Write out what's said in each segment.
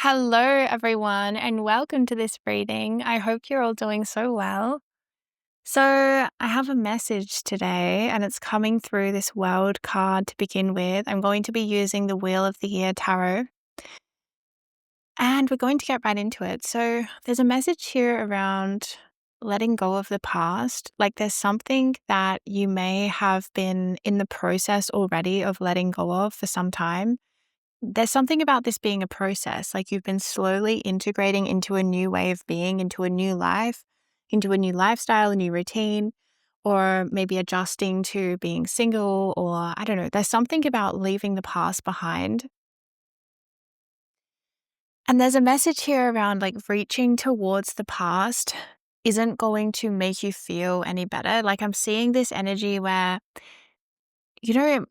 Hello, everyone, and welcome to this reading. I hope you're all doing so well. So, I have a message today, and it's coming through this world card to begin with. I'm going to be using the Wheel of the Year Tarot, and we're going to get right into it. So, there's a message here around letting go of the past. Like, there's something that you may have been in the process already of letting go of for some time. There's something about this being a process, like you've been slowly integrating into a new way of being, into a new life, into a new lifestyle, a new routine, or maybe adjusting to being single, or I don't know. There's something about leaving the past behind. And there's a message here around like reaching towards the past isn't going to make you feel any better. Like I'm seeing this energy where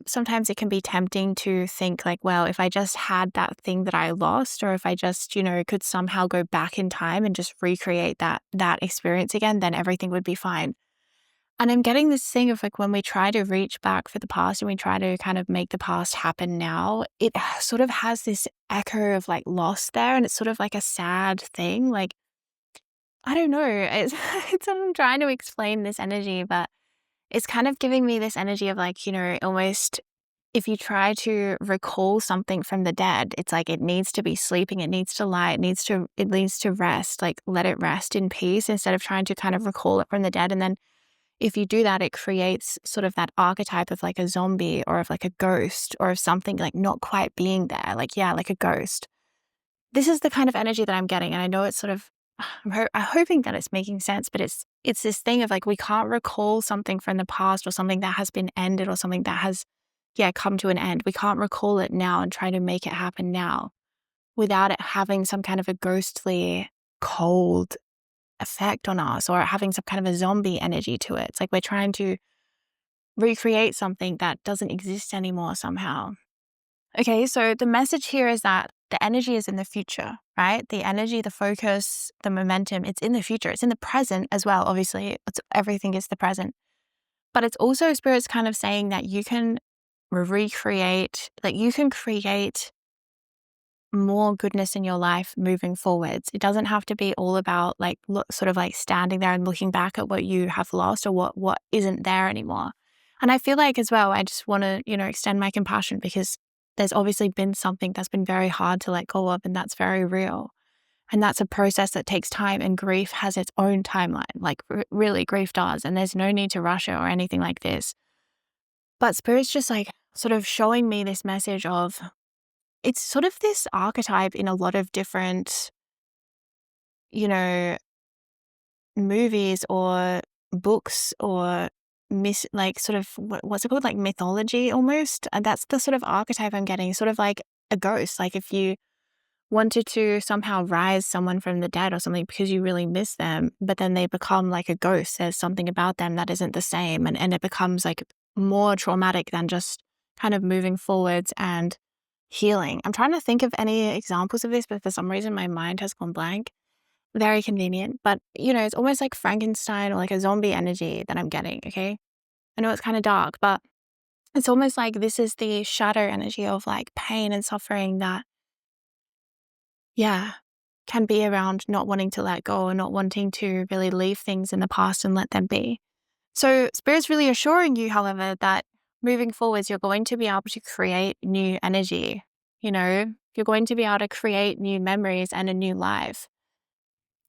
sometimes it can be tempting to think like, well, if I just had that thing that I lost, or if I just, could somehow go back in time and just recreate that experience again, then everything would be fine. And I'm getting this thing of like when we try to reach back for the past and we try to kind of make the past happen now, it sort of has this echo of like loss there. And it's sort of like a sad thing. Like, I don't know. It's, I'm trying to explain this energy, but it's kind of giving me this energy of like, almost if you try to recall something from the dead, it's like it needs to be sleeping, it needs to lie, it needs to rest, like let it rest in peace instead of trying to kind of recall it from the dead. And then if you do that, it creates sort of that archetype of like a zombie or of like a ghost or of something like not quite being there. Like, yeah, like a ghost. This is the kind of energy that I'm getting. And I know it's sort of, I'm hoping that it's making sense, but it's this thing of like, we can't recall something from the past or something that has been ended or something that has, come to an end. We can't recall it now and try to make it happen now without it having some kind of a ghostly, cold effect on us or having some kind of a zombie energy to it. It's like we're trying to recreate something that doesn't exist anymore somehow. Okay, so the message here is that the energy is in the future, right? The energy, the focus, the momentum, it's in the future. It's in the present as well, obviously. Everything is the present. But it's also Spirit's kind of saying that you can recreate, like you can create more goodness in your life moving forwards. It doesn't have to be all about like sort of like standing there and looking back at what you have lost or what isn't there anymore. And I feel like as well, I just want to, extend my compassion because there's obviously been something that's been very hard to let go of, and that's very real. And that's a process that takes time, and grief has its own timeline. Like really grief does, and there's no need to rush it or anything like this. But Spirit's just like sort of showing me this message of it's sort of this archetype in a lot of different, you know, movies or books or like sort of what's it called? Like mythology almost. And that's the sort of archetype I'm getting, sort of like a ghost. Like if you wanted to somehow rise someone from the dead or something because you really miss them, but then they become like a ghost. There's something about them that isn't the same. And it becomes like more traumatic than just kind of moving forwards and healing. I'm trying to think of any examples of this, but for some reason my mind has gone blank. Very convenient. But, it's almost like Frankenstein or like a zombie energy that I'm getting, okay? I know it's kind of dark, but it's almost like this is the shadow energy of like pain and suffering that, can be around not wanting to let go and not wanting to really leave things in the past and let them be. So Spirit's really assuring you, however, that moving forwards, you're going to be able to create new energy. You're going to be able to create new memories and a new life.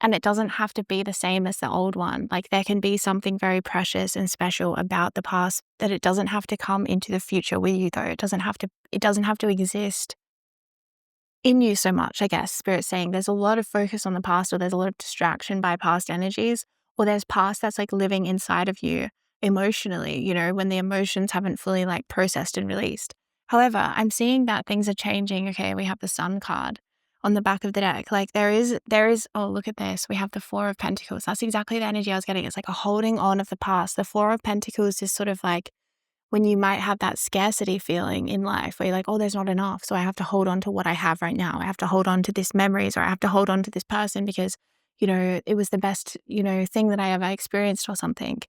And it doesn't have to be the same as the old one. Like there can be something very precious and special about the past that it doesn't have to come into the future with you though. It doesn't have to exist in you so much, I guess. Spirit's saying there's a lot of focus on the past, or there's a lot of distraction by past energies, or there's past that's like living inside of you emotionally, when the emotions haven't fully like processed and released. However, I'm seeing that things are changing. Okay, we have the Sun card on the back of the deck. Like there is, oh, look at this. We have the Four of Pentacles. That's exactly the energy I was getting. It's like a holding on of the past. The Four of Pentacles is sort of like when you might have that scarcity feeling in life where you're like, oh, there's not enough. So I have to hold on to what I have right now. I have to hold on to this memories, or I have to hold on to this person because, it was the best, thing that I ever experienced or something.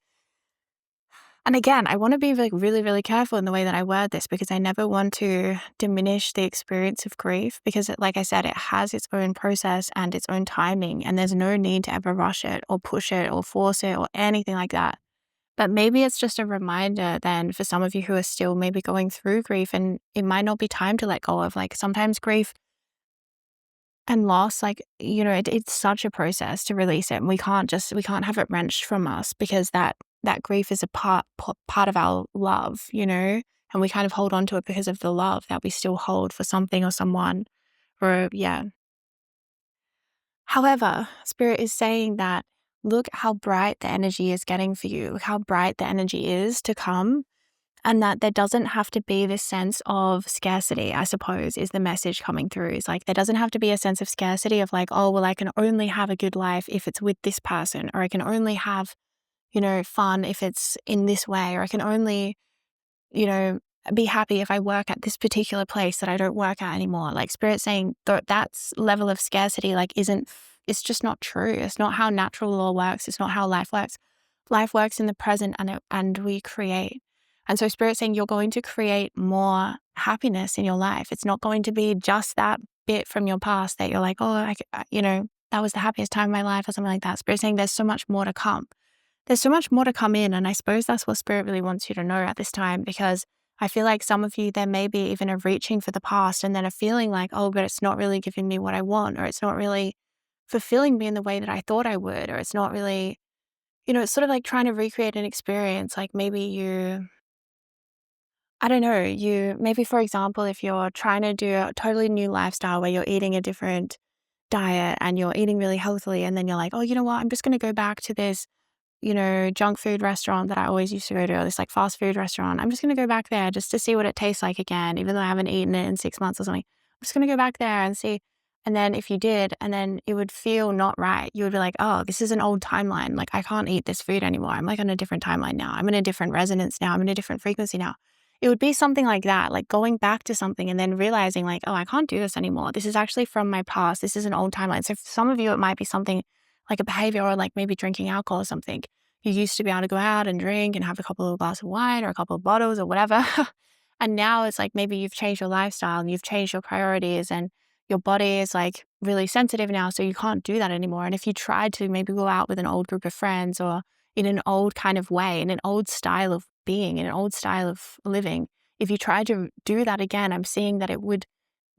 And again, I want to be like really, really careful in the way that I word this because I never want to diminish the experience of grief because, like I said, it has its own process and its own timing, and there's no need to ever rush it or push it or force it or anything like that. But maybe it's just a reminder then for some of you who are still maybe going through grief, and it might not be time to let go of. Like sometimes grief and loss, like, it's such a process to release it. And we can't have it wrenched from us because that grief is a part of our love, and we kind of hold on to it because of the love that we still hold for something or someone. Or yeah. However, Spirit is saying that look how bright the energy is getting for you. Look how bright the energy is to come. And that there doesn't have to be this sense of scarcity, I suppose, is the message coming through. It's like there doesn't have to be a sense of scarcity of like, oh, well, I can only have a good life if it's with this person, or I can only have, fun if it's in this way, or I can only, you know, be happy if I work at this particular place that I don't work at anymore. Like Spirit saying that's level of scarcity, like it's just not true. It's not how natural law works. It's not how life works. Life works in the present and we create. And so Spirit saying you're going to create more happiness in your life. It's not going to be just that bit from your past that you're like, oh, that was the happiest time of my life or something like that. Spirit saying there's so much more to come. There's so much more to come in. And I suppose that's what Spirit really wants you to know at this time, because I feel like some of you, there may be even a reaching for the past and then a feeling like, oh, but it's not really giving me what I want, or it's not really fulfilling me in the way that I thought I would, or it's not really, it's sort of like trying to recreate an experience. Like maybe I don't know, maybe for example, if you're trying to do a totally new lifestyle where you're eating a different diet and you're eating really healthily, and then you're like, oh, you know what, I'm just going to go back to this junk food restaurant that I always used to go to, or this like fast food restaurant. I'm just going to go back there just to see what it tastes like again, even though I haven't eaten it in 6 months or something. I'm just going to go back there and see. And then if you did, and then it would feel not right, you would be like, oh, this is an old timeline. Like I can't eat this food anymore. I'm like on a different timeline now. I'm in a different resonance now. I'm in a different frequency now. It would be something like that, like going back to something and then realizing like, oh, I can't do this anymore. This is actually from my past. This is an old timeline. So for some of you, it might be something like a behavior, or like maybe drinking alcohol or something. You used to be able to go out and drink and have a couple of glasses of wine or a couple of bottles or whatever. And now it's like maybe you've changed your lifestyle and you've changed your priorities, and your body is like really sensitive now. So you can't do that anymore. And if you tried to maybe go out with an old group of friends, or in an old kind of way, in an old style of being, in an old style of living, if you tried to do that again, I'm seeing that it would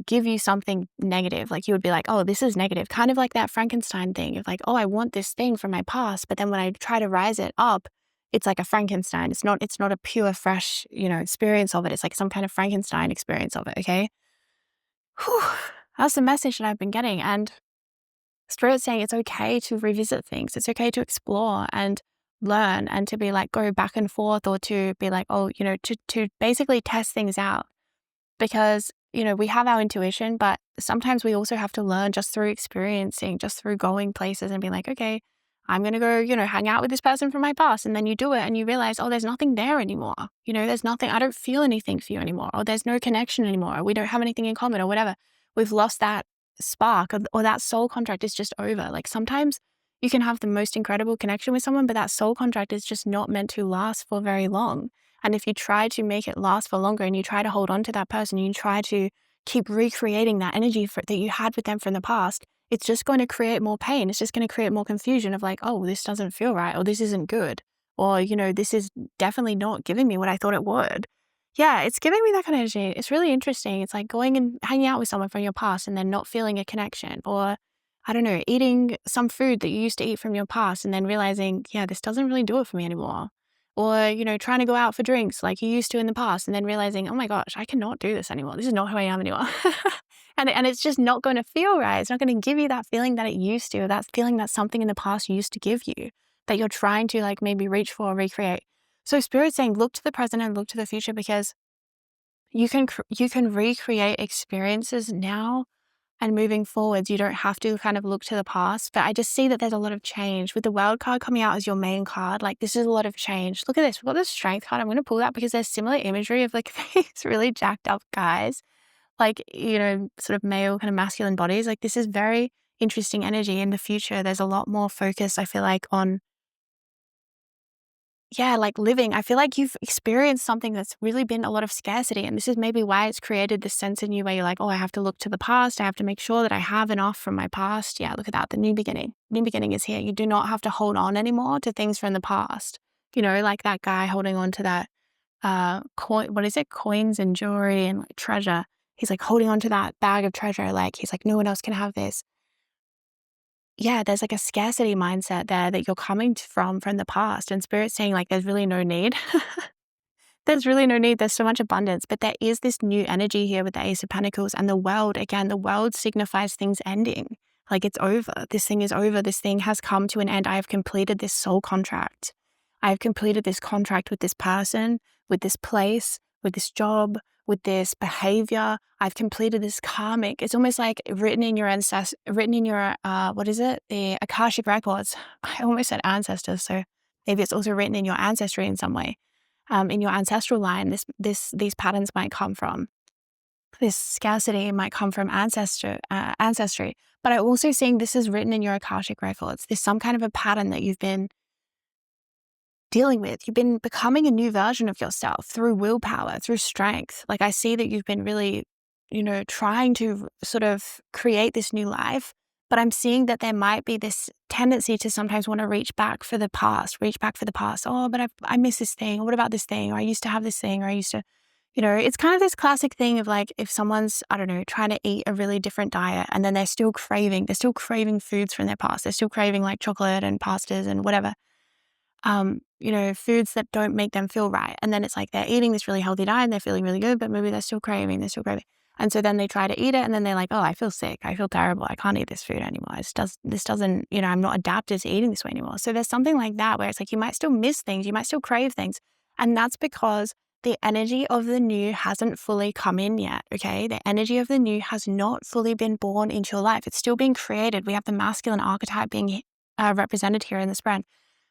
give you something negative. Like you would be like, oh, this is negative. Kind of like that Frankenstein thing of like, oh, I want this thing from my past. But then when I try to rise it up, it's like a Frankenstein. It's not a pure, fresh, experience of it. It's like some kind of Frankenstein experience of it. Okay. Whew. That's the message that I've been getting. And Spirit's saying it's okay to revisit things. It's okay to explore and learn, and to be like, go back and forth, or to be like, oh, to basically test things out. Because, we have our intuition, but sometimes we also have to learn just through experiencing, just through going places and being like, okay, I'm going to go, hang out with this person from my past. And then you do it and you realize, oh, there's nothing there anymore. There's nothing, I don't feel anything for you anymore, or there's no connection anymore, or we don't have anything in common, or whatever. We've lost that spark, or that soul contract is just over. Like sometimes you can have the most incredible connection with someone, but that soul contract is just not meant to last for very long. And if you try to make it last for longer, and you try to hold on to that person, you try to keep recreating that energy that you had with them from the past, it's just going to create more pain. It's just going to create more confusion of like, oh, this doesn't feel right, or this isn't good, or, this is definitely not giving me what I thought it would. Yeah, it's giving me that kind of energy. It's really interesting. It's like going and hanging out with someone from your past and then not feeling a connection, or I don't know, eating some food that you used to eat from your past and then realizing, yeah, this doesn't really do it for me anymore. Or, trying to go out for drinks like you used to in the past and then realizing, oh my gosh, I cannot do this anymore. This is not who I am anymore. and it's just not going to feel right. It's not going to give you that feeling that it used to, or that feeling that something in the past used to give you, that you're trying to like maybe reach for or recreate. So Spirit's saying, look to the present and look to the future, because you can recreate experiences now. And moving forwards, you don't have to kind of look to the past. But I just see that there's a lot of change with the World card coming out as your main card. Like this is a lot of change. Look at this. We've got the Strength card. I'm going to pull that because there's similar imagery of like these really jacked up guys, like, sort of male kind of masculine bodies. Like this is very interesting energy in the future. There's a lot more focus, I feel like, on yeah, like living. I feel like you've experienced something that's really been a lot of scarcity. And this is maybe why it's created this sense in you where you're like, oh, I have to look to the past. I have to make sure that I have enough from my past. Yeah, look at that. The new beginning. New beginning is here. You do not have to hold on anymore to things from the past. Like that guy holding on to that coin, what is it? Coins and jewelry and like treasure. He's like holding on to that bag of treasure. Like he's like, no one else can have this. Yeah, there's like a scarcity mindset there that you're coming from the past, and spirit's saying like there's really no need. There's really no need. There's so much abundance, but there is this new energy here with the Ace of Pentacles and the world. Again, the world signifies things ending. Like it's over. This thing is over. This thing has come to an end. I have completed this soul contract. I have completed this contract with this person, with this place, with this job, with this behavior. I've completed this karmic. It's almost like written in your what is it? The Akashic Records. I almost said ancestors, so maybe it's also written in your ancestry in some way. In your ancestral line, these patterns might come from. This scarcity might come from ancestry. But I'm also seeing this is written in your Akashic Records. There's some kind of a pattern that you've been dealing with. You've been becoming a new version of yourself through willpower, through strength. Like I see that you've been really, trying to sort of create this new life. But I'm seeing that there might be this tendency to sometimes want to reach back for the past. Oh, but I miss this thing. Or what about this thing? Or I used to have this thing. Or I used to, it's kind of this classic thing of like if someone's, I don't know, trying to eat a really different diet and then they're still craving foods from their past. They're still craving like chocolate and pastas and whatever. Foods that don't make them feel right. And then it's like they're eating this really healthy diet and they're feeling really good, but maybe they're still craving. And so then they try to eat it and then they're like, oh, I feel sick. I feel terrible. I can't eat this food anymore. This doesn't, I'm not adapted to eating this way anymore. So there's something like that where it's like you might still miss things. You might still crave things. And that's because the energy of the new hasn't fully come in yet, okay? The energy of the new has not fully been born into your life. It's still being created. We have the masculine archetype being represented here in this brand.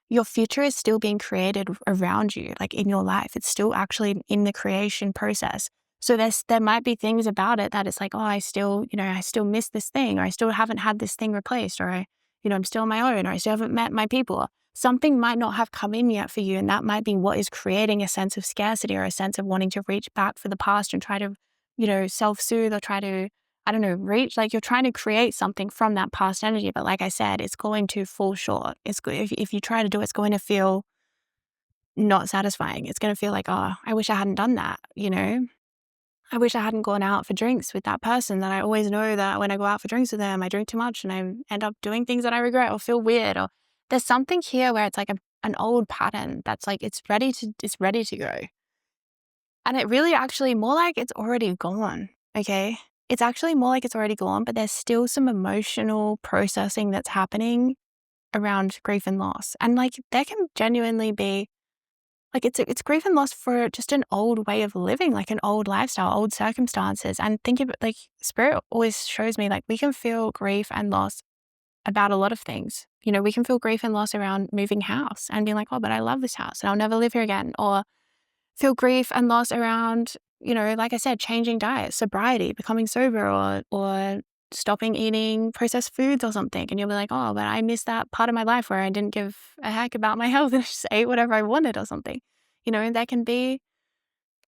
Your future is still being created around you, like in your life. It's still actually in the creation process. So there might be things about it that it's like, oh, I still miss this thing, or I still haven't had this thing replaced, or I'm still on my own, or I still haven't met my people. Something might not have come in yet for you, and that might be what is creating a sense of scarcity or a sense of wanting to reach back for the past and try to, self-soothe or try to, I don't know, reach, like you're trying to create something from that past energy. But like I said, it's going to fall short. It's good if you try to do it, it's going to feel not satisfying. It's going to feel like, oh, I wish I hadn't done that, I wish I hadn't gone out for drinks with that person that I always know that when I go out for drinks with them, I drink too much and I end up doing things that I regret or feel weird. Or there's something here where it's like an old pattern that's like, it's ready to go. And it really actually more like it's already gone. Okay. It's actually more like it's already gone, but there's still some emotional processing that's happening around grief and loss. And like there can genuinely be like it's grief and loss for just an old way of living, like an old lifestyle, old circumstances. And think of it like spirit always shows me like we can feel grief and loss about a lot of things. We can feel grief and loss around moving house and being like, oh, but I love this house and I'll never live here again. Or feel grief and loss around, like I said, changing diet, sobriety, becoming sober, or stopping eating processed foods or something. And you'll be like, oh, but I missed that part of my life where I didn't give a heck about my health and just ate whatever I wanted or something. There can be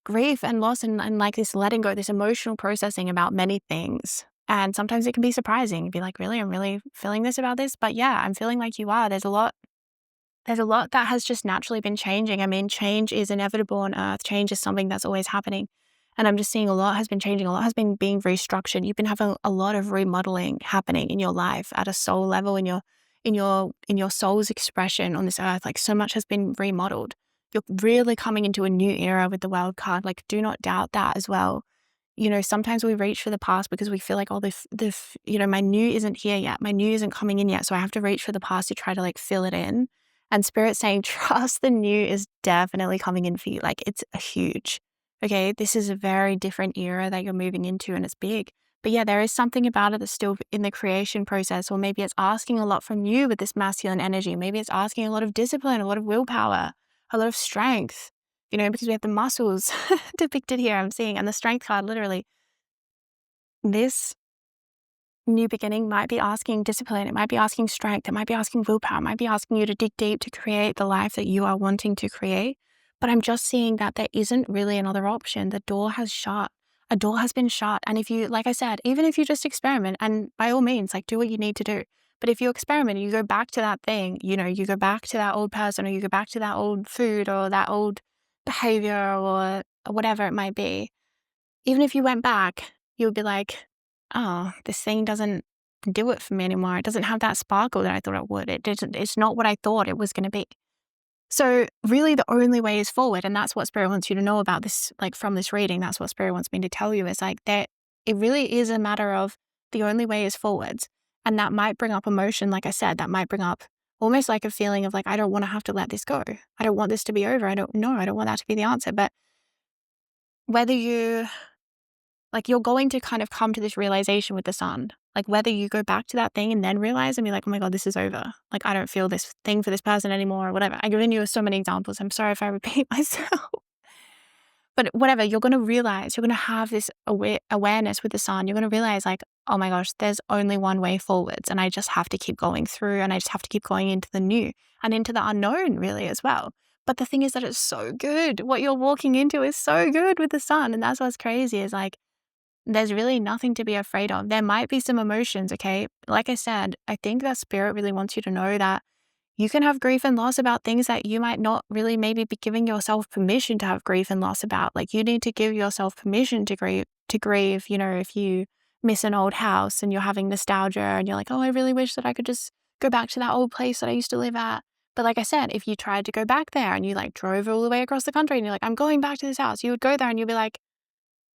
grief and loss and like this letting go, this emotional processing about many things. And sometimes it can be surprising. You'd be like, really? I'm really feeling this about this? But yeah, I'm feeling like you are. There's a lot that has just naturally been changing. I mean, change is inevitable on earth. Change is something that's always happening. And I'm just seeing a lot has been changing. A lot has been being restructured. You've been having a lot of remodeling happening in your life at a soul level, in your soul's expression on this earth. Like so much has been remodeled. You're really coming into a new era with the World card. Like do not doubt that as well. Sometimes we reach for the past because we feel like, oh, my new isn't here yet. My new isn't coming in yet. So I have to reach for the past to try to like fill it in. And Spirit's saying, trust the new is definitely coming in for you. Like it's huge. Okay. This is a very different era that you're moving into and it's big. But yeah, there is something about it that's still in the creation process, or maybe it's asking a lot from you with this masculine energy. Maybe it's asking a lot of discipline, a lot of willpower, a lot of strength, because we have the muscles depicted here, I'm seeing, and the strength card, literally. This new beginning might be asking discipline, it might be asking strength, it might be asking willpower, it might be asking you to dig deep to create the life that you are wanting to create. But I'm just seeing that there isn't really another option. The door has shut. A door has been shut. And if you, like I said, even if you just experiment, and by all means, like, do what you need to do. But if you experiment and you go back to that thing, you go back to that old person, or you go back to that old food or that old behavior or whatever it might be, even if you went back, you would be like, oh, this thing doesn't do it for me anymore. It doesn't have that sparkle that I thought it would. It's not what I thought it was going to be. So really the only way is forward. And that's what Spirit wants you to know about this, like from this reading. That's what Spirit wants me to tell you, is like that it really is a matter of the only way is forwards. And that might bring up emotion. Like I said, that might bring up almost like a feeling of like, I don't want to have to let this go. I don't want this to be over. I don't want that to be the answer. But whether you're going to kind of come to this realization with the sun, like whether you go back to that thing and then realize and be like, oh my God, this is over. Like, I don't feel this thing for this person anymore or whatever. I've given you so many examples. I'm sorry if I repeat myself. But whatever, you're going to realize, you're going to have this awareness with the sun. You're going to realize like, oh my gosh, there's only one way forwards. And I just have to keep going through, and I just have to keep going into the new and into the unknown really as well. But the thing is that it's so good. What you're walking into is so good with the sun. And that's what's crazy, is like, there's really nothing to be afraid of. There might be some emotions, okay? Like I said, I think that Spirit really wants you to know that you can have grief and loss about things that you might not really maybe be giving yourself permission to have grief and loss about. Like, you need to give yourself permission to grieve, if you miss an old house and you're having nostalgia and you're like, oh, I really wish that I could just go back to that old place that I used to live at. But like I said, if you tried to go back there and you like drove all the way across the country and you're like, I'm going back to this house, you would go there and you'd be like,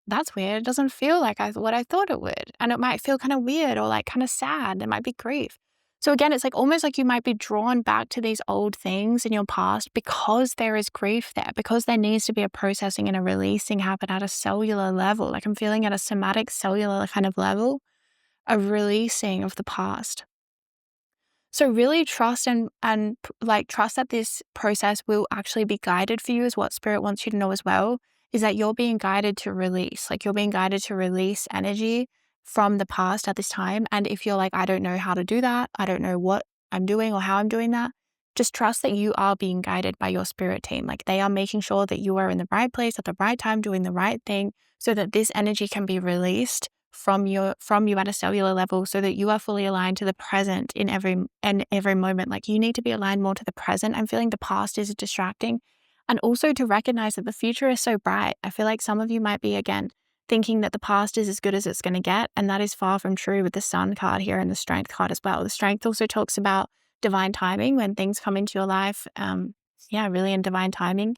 that's weird. It doesn't feel like what I thought it would. And it might feel kind of weird or like kind of sad. There might be grief. So again, it's like almost like you might be drawn back to these old things in your past because there is grief there, because there needs to be a processing and a releasing happen at a cellular level. Like, I'm feeling at a somatic cellular kind of level, a releasing of the past. So really trust and trust that this process will actually be guided for you, is what Spirit wants you to know as well, is that you're being guided to release. Like, you're being guided to release energy from the past at this time. And if you're like, I don't know how to do that, I don't know what I'm doing or how I'm doing that, just trust that you are being guided by your spirit team. Like, they are making sure that you are in the right place at the right time, doing the right thing, so that this energy can be released from you at a cellular level, so that you are fully aligned to the present in every moment. Like, you need to be aligned more to the present. I'm feeling the past is distracting. And also to recognize that the future is so bright. I feel like some of you might be, again, thinking that the past is as good as it's going to get. And that is far from true with the Sun card here and the Strength card as well. The Strength also talks about divine timing, when things come into your life. Really in divine timing.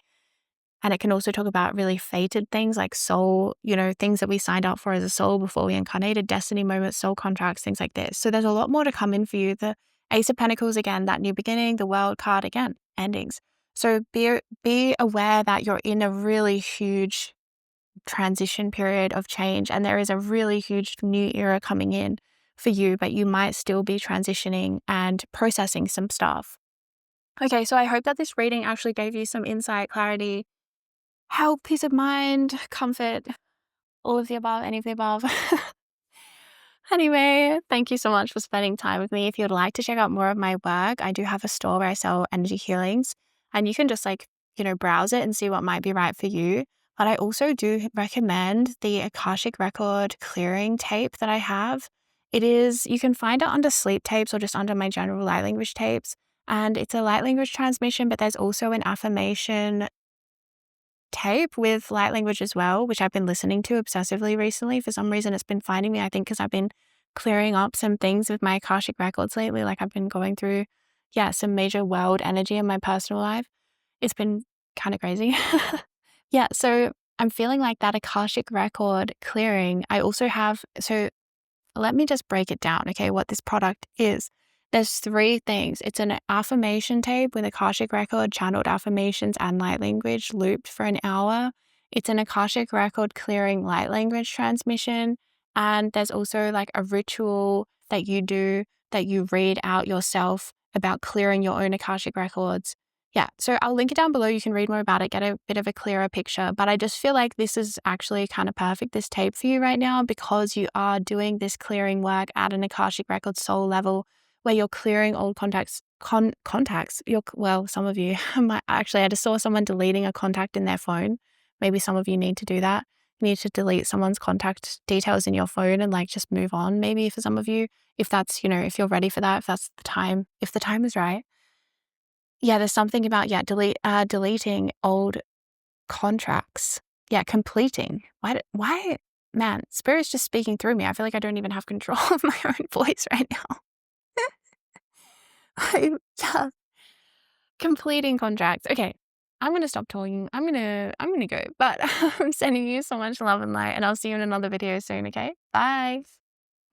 And it can also talk about really fated things like soul, things that we signed up for as a soul before we incarnated, destiny moments, soul contracts, things like this. So there's a lot more to come in for you. The Ace of Pentacles, again, that new beginning, the World card, again, endings. So be aware that you're in a really huge transition period of change, and there is a really huge new era coming in for you, but you might still be transitioning and processing some stuff. Okay, so I hope that this reading actually gave you some insight, clarity, help, peace of mind, comfort, all of the above, any of the above. Anyway, thank you so much for spending time with me. If you'd like to check out more of my work, I do have a store where I sell energy healings, and you can just browse it and see what might be right for you. But I also do recommend the Akashic Record Clearing tape that I have. You can find it under sleep tapes or just under my general light language tapes. And it's a light language transmission, but there's also an affirmation tape with light language as well, which I've been listening to obsessively recently. For some reason, it's been finding me, I think, because I've been clearing up some things with my Akashic records lately. Like, I've been going through, some major world energy in my personal life. It's been kind of crazy. So I'm feeling like that Akashic Record Clearing. I also have, so let me just break it down, okay, what this product is. There's 3 things. It's an affirmation tape with Akashic Record, channeled affirmations and light language looped for an hour. It's an Akashic Record Clearing light language transmission. And there's also like a ritual that you do, that you read out yourself about clearing your own Akashic records Yeah, so I'll link it down below. You can read more about it, get a bit of a clearer picture. But I just feel like this is actually kind of perfect, this tape for you right now, because you are doing this clearing work at an Akashic Record soul level where you're clearing old contacts. Well, some of you might actually, I just saw someone deleting a contact in their phone. Maybe some of you need to do that. You need to delete someone's contact details in your phone and like just move on. Maybe for some of you, if that's, if you're ready for that, if that's the time, if the time is right. Yeah, there's something about, deleting old contracts. Yeah, completing. Why, man, Spirit's just speaking through me. I feel like I don't even have control of my own voice right now. I'm just completing contracts. Okay, I'm gonna stop talking. I'm gonna go. But I'm sending you so much love and light, and I'll see you in another video soon, okay? Bye.